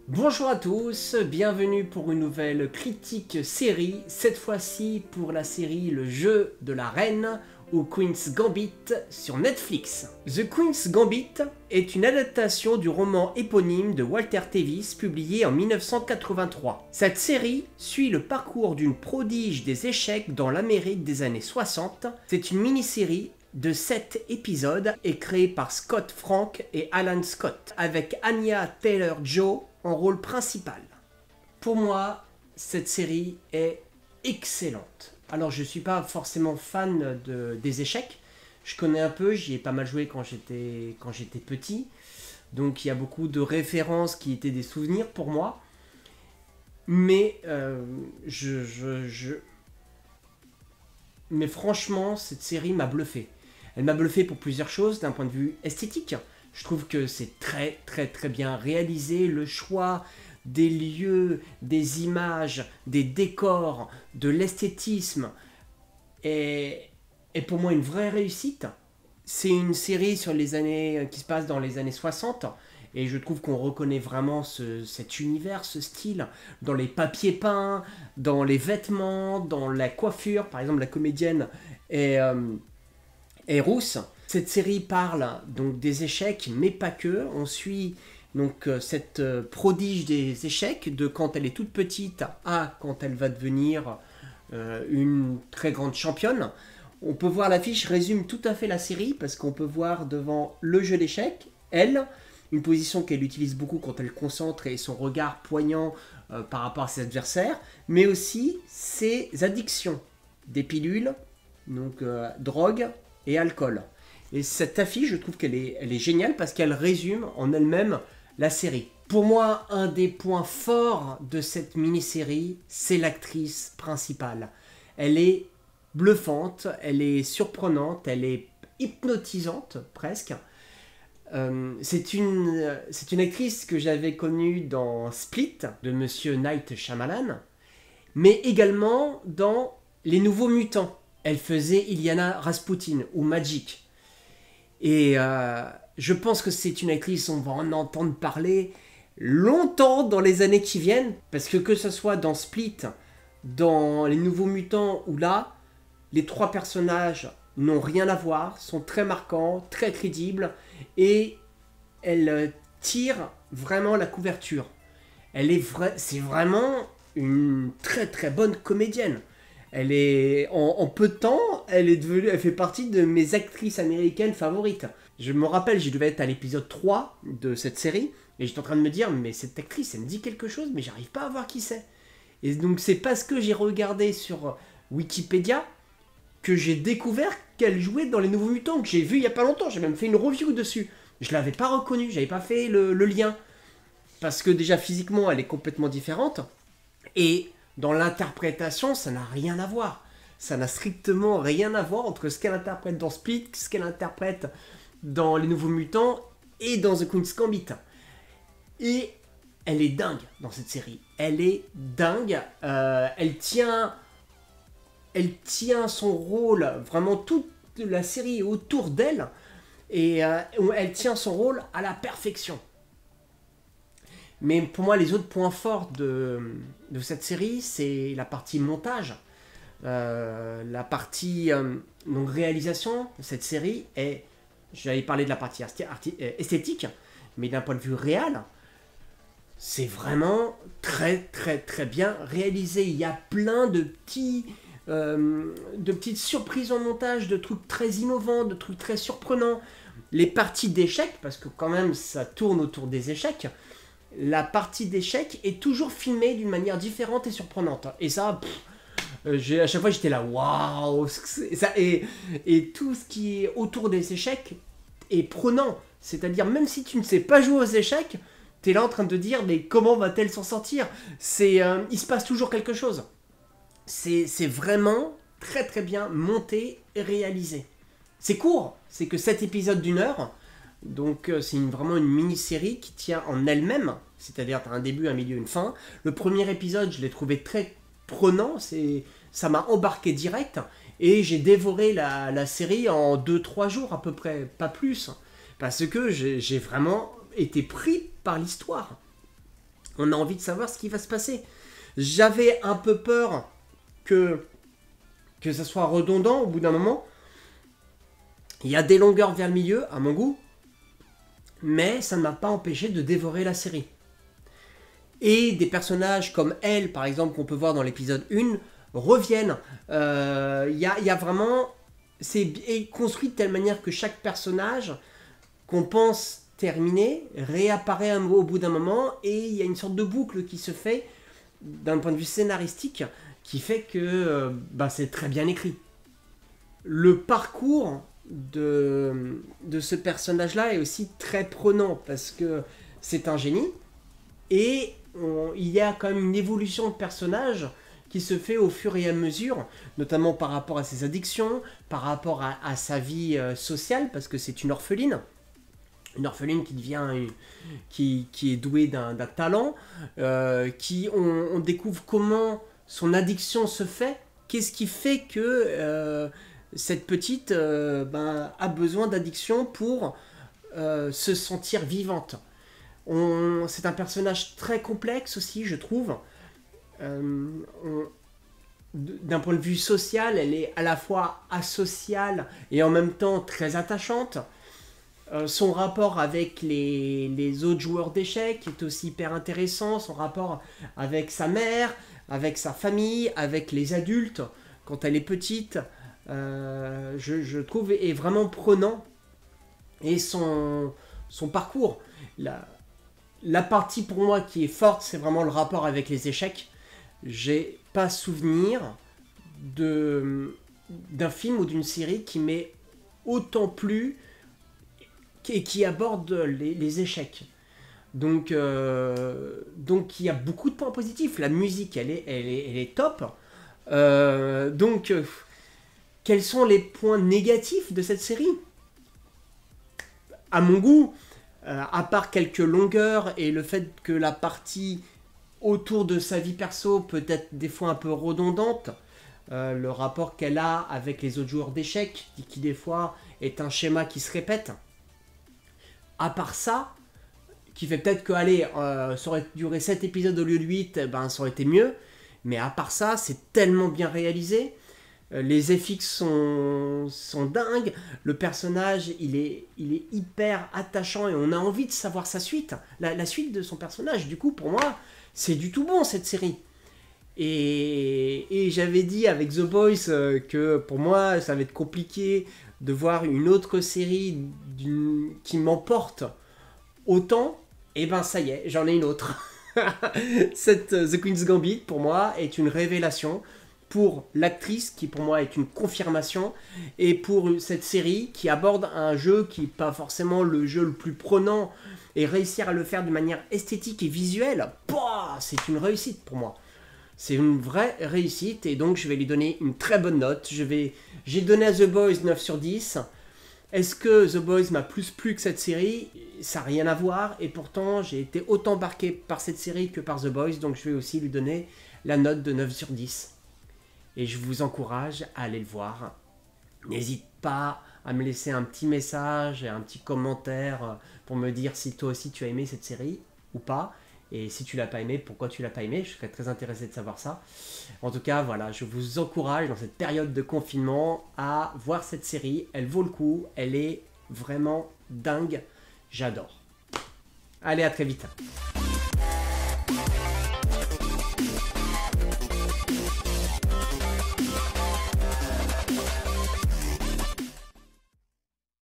Bonjour à tous, bienvenue pour une nouvelle critique série, cette fois-ci pour la série Le Jeu de la Reine ou Queen's Gambit sur Netflix. The Queen's Gambit est une adaptation du roman éponyme de Walter Tevis publié en 1983. Cette série suit le parcours d'une prodige des échecs dans l'Amérique des années 60. C'est une mini-série de 7 épisodes et créée par Scott Frank et Alan Scott, avec Anya Taylor-Joy en rôle principal. Pour moi, cette série est excellente. Alors, je ne suis pas forcément fan des échecs. Je connais un peu, j'y ai pas mal joué quand j'étais petit. Donc, il y a beaucoup de références qui étaient des souvenirs pour moi. Mais, mais franchement, cette série m'a bluffé. Elle m'a bluffé pour plusieurs choses, d'un point de vue esthétique. Je trouve que c'est très bien réalisé, le choix des lieux, des images, des décors, de l'esthétisme est pour moi une vraie réussite. C'est une série sur les années qui se passe dans les années 60 et je trouve qu'on reconnaît vraiment cet univers, ce style, dans les papiers peints, dans les vêtements, dans la coiffure. Par exemple, la comédienne est rousse. Cette série parle donc des échecs, mais pas que. On suit donc cette prodige des échecs de quand elle est toute petite à quand elle va devenir une très grande championne. On peut voir l'affiche résume tout à fait la série parce qu'on peut voir devant le jeu d'échecs, elle, une position qu'elle utilise beaucoup quand elle concentre et son regard poignant par rapport à ses adversaires, mais aussi ses addictions, des pilules, donc drogue et alcool. Et cette affiche, je trouve qu'elle est géniale parce qu'elle résume en elle-même la série. Pour moi, un des points forts de cette mini-série, c'est l'actrice principale. Elle est bluffante, elle est surprenante, elle est hypnotisante presque. C'est une actrice que j'avais connue dans Split de Monsieur Night Shyamalan, mais également dans Les Nouveaux Mutants. Elle faisait Illyana Rasputin ou Magic. Et je pense que c'est une actrice, on va en entendre parler longtemps dans les années qui viennent, parce que ce soit dans Split, dans Les Nouveaux Mutants ou là, les trois personnages n'ont rien à voir, sont très marquants, très crédibles, et elle tire vraiment la couverture. C'est vraiment une très bonne comédienne. Elle est en peu de temps, elle fait partie de mes actrices américaines favorites. Je me rappelle, je devais être à l'épisode 3 de cette série et j'étais en train de me dire mais cette actrice, elle me dit quelque chose mais j'arrive pas à voir qui c'est. Et donc c'est parce que j'ai regardé sur Wikipédia que j'ai découvert qu'elle jouait dans Les Nouveaux Mutants que j'ai vu il y a pas longtemps, j'ai même fait une review dessus. Je l'avais pas reconnue, j'avais pas fait le lien parce que déjà physiquement, elle est complètement différente et dans l'interprétation, ça n'a rien à voir. Ça n'a strictement rien à voir entre ce qu'elle interprète dans Split, ce qu'elle interprète dans Les Nouveaux Mutants et dans The Queen's Gambit. Et elle est dingue dans cette série. Elle est dingue. Elle tient son rôle, vraiment toute la série est autour d'elle. Et elle tient son rôle à la perfection. Mais pour moi, les autres points forts de cette série, c'est la partie montage. La partie donc réalisation de cette série est... J'avais parlé de la partie esthétique, mais d'un point de vue réel, c'est vraiment très bien réalisé. Il y a plein de petites surprises en montage, de trucs très innovants, de trucs très surprenants. Les parties d'échecs, parce que quand même ça tourne autour des échecs, la partie d'échecs est toujours filmée d'une manière différente et surprenante. Et ça, à chaque fois j'étais là, waouh. Et tout ce qui est autour des échecs est prenant. C'est-à-dire, même si tu ne sais pas jouer aux échecs, t'es là en train de dire, mais comment va-t-elle s'en sortir ? Il se passe toujours quelque chose. C'est vraiment très bien monté et réalisé. C'est court, c'est que 7 épisodes d'1 heure. Donc c'est vraiment une mini-série qui tient en elle-même, c'est-à-dire tu as un début, un milieu, une fin. Le premier épisode, je l'ai trouvé très prenant, ça m'a embarqué direct, et j'ai dévoré la série en 2-3 jours à peu près, pas plus, parce que j'ai vraiment été pris par l'histoire. On a envie de savoir ce qui va se passer. J'avais un peu peur que ça soit redondant au bout d'un moment. Il y a des longueurs vers le milieu, à mon goût, mais ça ne m'a pas empêché de dévorer la série. Et des personnages comme elle, par exemple, qu'on peut voir dans l'épisode 1, reviennent. Il y a vraiment... C'est construit de telle manière que chaque personnage qu'on pense terminé réapparaît au bout d'un moment, et il y a une sorte de boucle qui se fait d'un point de vue scénaristique qui fait que c'est très bien écrit. Le parcours de ce personnage-là est aussi très prenant parce que c'est un génie et il y a quand même une évolution de personnage qui se fait au fur et à mesure, notamment par rapport à ses addictions, par rapport à sa vie sociale, parce que c'est une orpheline qui devient qui est douée d'un talent, on découvre comment son addiction se fait, qu'est-ce qui fait que cette petite a besoin d'addiction pour se sentir vivante. C'est un personnage très complexe aussi, je trouve. D'un point de vue social, elle est à la fois asociale et en même temps très attachante. Son rapport avec les autres joueurs d'échecs est aussi hyper intéressant. Son rapport avec sa mère, avec sa famille, avec les adultes, quand elle est petite, je trouve est vraiment prenant. Et son parcours, la partie pour moi qui est forte, c'est vraiment le rapport avec les échecs. J'ai pas souvenir d'un film ou d'une série qui m'ait autant plu et qui aborde les échecs. Donc il y a beaucoup de points positifs. La musique, elle est top. Quels sont les points négatifs de cette série? À mon goût, à part quelques longueurs et le fait que la partie autour de sa vie perso peut être des fois un peu redondante, le rapport qu'elle a avec les autres joueurs d'échecs, qui des fois est un schéma qui se répète. À part ça, qui fait peut-être que, ça aurait duré 7 épisodes au lieu de 8, ça aurait été mieux. Mais à part ça, c'est tellement bien réalisé. Les FX sont dingues. Le personnage, il est hyper attachant et on a envie de savoir sa suite. La suite de son personnage. Du coup, pour moi, c'est du tout bon cette série. Et j'avais dit avec The Boys que pour moi, ça va être compliqué de voir une autre série qui m'emporte autant. Et ça y est, j'en ai une autre. The Queen's Gambit, pour moi, est une révélation. Pour l'actrice, qui pour moi est une confirmation, et pour cette série qui aborde un jeu qui n'est pas forcément le jeu le plus prenant, et réussir à le faire de manière esthétique et visuelle, c'est une réussite pour moi. C'est une vraie réussite, et donc je vais lui donner une très bonne note. J'ai donné à The Boys 9 sur 10. Est-ce que The Boys m'a plus plu que cette série? Ça n'a rien à voir, et pourtant j'ai été autant embarqué par cette série que par The Boys, donc je vais aussi lui donner la note de 9 sur 10. Et je vous encourage à aller le voir. N'hésite pas à me laisser un petit message et un petit commentaire pour me dire si toi aussi tu as aimé cette série ou pas. Et si tu l'as pas aimé, pourquoi tu l'as pas aimé? Je serais très intéressé de savoir ça. En tout cas, voilà, je vous encourage dans cette période de confinement à voir cette série. Elle vaut le coup, elle est vraiment dingue. J'adore. Allez, à très vite.